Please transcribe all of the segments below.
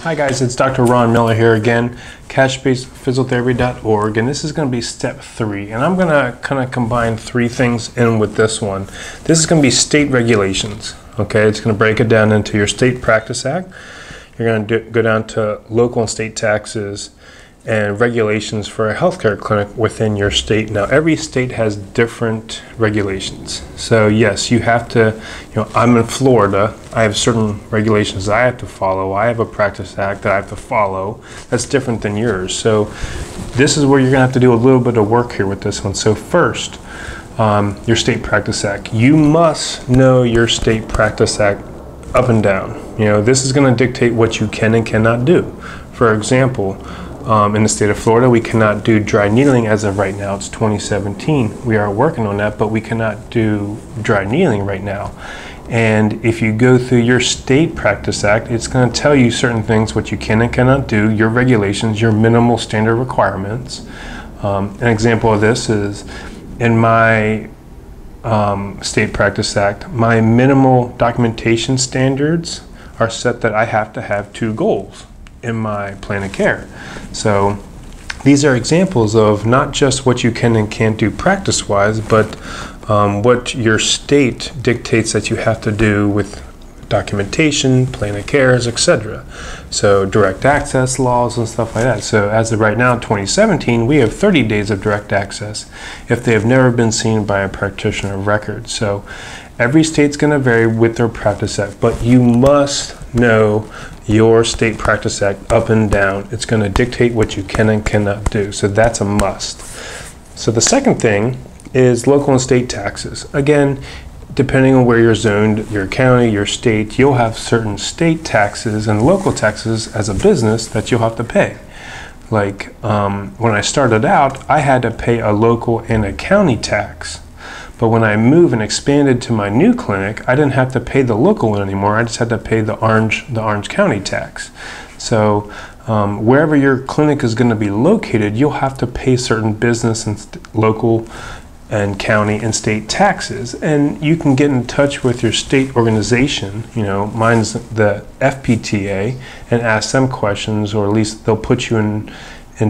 Hi guys, it's Dr. Ron Miller here again, catchbasedphysiotherapy.org, and this is going to be step 3, and I'm going to kind of combine 3 things in with this one. This is going to be state regulations, okay? It's going to break it down into your State Practice Act. You're going to go down to local and state taxes and regulations for a healthcare clinic within your state. Now, every state has different regulations. So yes, you have to, I'm in Florida, I have certain regulations I have to follow. I have a practice act that I have to follow. That's different than yours. So this is where you're gonna have to do a little bit of work here with this one. So first, your State Practice Act. You must know your State Practice Act up and down. This is gonna dictate what you can and cannot do. For example, in the state of Florida, we cannot do dry needling as of right now. It's 2017. We are working on that, but we cannot do dry needling right now. And if you go through your State Practice Act, it's going to tell you certain things, what you can and cannot do, your regulations, your minimal standard requirements. An example of this is in my State Practice Act, my minimal documentation standards are set that I have to have 2 goals in my plan of care. So these are examples of not just what you can and can't do practice-wise, but what your state dictates that you have to do with documentation, plan of cares, etc. So direct access laws and stuff like that. So as of right now, 2017, we have 30 days of direct access if they have never been seen by a practitioner of record. So every state's going to vary with their practice act, but you must know your State Practice Act up and down. It's going to dictate what you can and cannot do. So that's a must. So the second thing is local and state taxes. Again, depending on where you're zoned, your county, your state, you'll have certain state taxes and local taxes as a business that you'll have to pay. Like when I started out, I had to pay a local and a county tax. But when I moved and expanded to my new clinic, I didn't have to pay the local one anymore. I just had to pay the Orange County tax. So wherever your clinic is going to be located, you'll have to pay certain business and local and county and state taxes. And you can get in touch with your state organization, mine's the FPTA, and ask them questions, or at least they'll put you in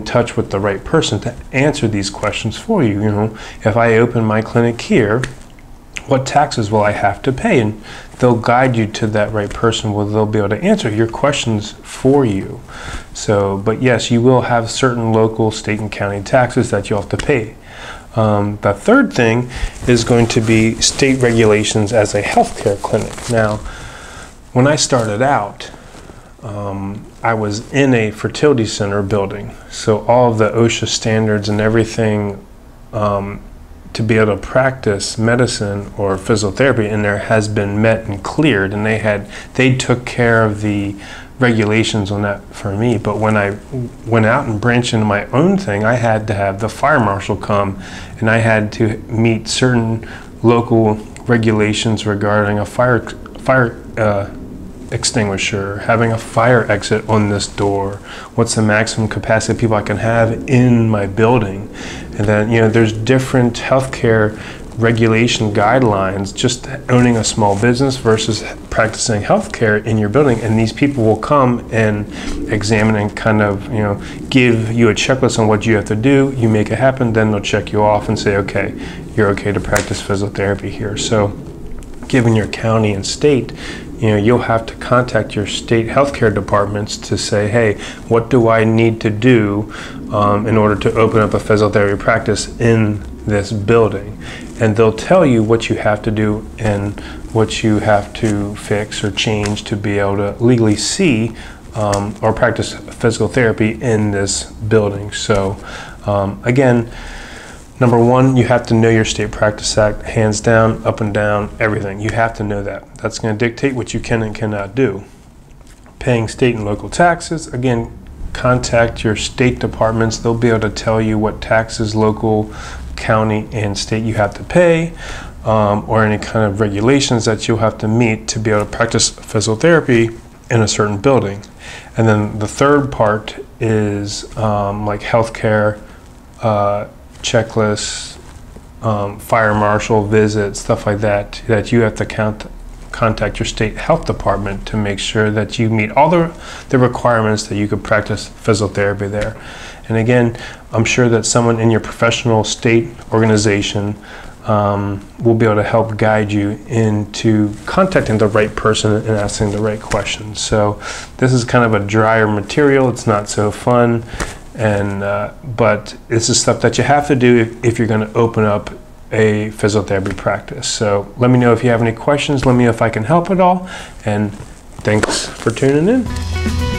touch with the right person to answer these questions for you. If I open my clinic here, what taxes will I have to pay? And they'll guide you to that right person where they'll be able to answer your questions for you. So, but yes, you will have certain local, state, and county taxes that you'll have to pay. The third thing is going to be state regulations as a healthcare clinic. Now, when I started out, I was in a fertility center building, so all of the OSHA standards and everything to be able to practice medicine or physiotherapy in there has been met and cleared, and they took care of the regulations on that for me. But when I went out and branched into my own thing, I had to have the fire marshal come, and I had to meet certain local regulations regarding a fire extinguisher, having a fire exit on this door, what's the maximum capacity of people I can have in my building. And then there's different healthcare regulation guidelines, just owning a small business versus practicing healthcare in your building. And these people will come and examine and kind of give you a checklist on what you have to do. You make it happen, then they'll check you off and say, okay, you're okay to practice physiotherapy here. So given your county and state, you'll have to contact your state healthcare departments to say, hey, what do I need to do in order to open up a physiotherapy practice in this building? And they'll tell you what you have to do and what you have to fix or change to be able to legally see or practice physical therapy in this building. So again, number 1, you have to know your State Practice Act, hands down, up and down, everything. You have to know that. That's going to dictate what you can and cannot do. Paying state and local taxes, again, contact your state departments. They'll be able to tell you what taxes, local, county, and state you have to pay, or any kind of regulations that you'll have to meet to be able to practice physiotherapy in a certain building. And then the third part is like healthcare, checklists, fire marshal visits, stuff like that, that you have to contact your state health department to make sure that you meet all the requirements that you could practice physical therapy there. And again, I'm sure that someone in your professional state organization will be able to help guide you into contacting the right person and asking the right questions. So this is kind of a drier material. It's not so fun, and but this is stuff that you have to do if you're going to open up a physical therapy practice. So let me know if you have any questions. Let me know if I can help at all. And thanks for tuning in.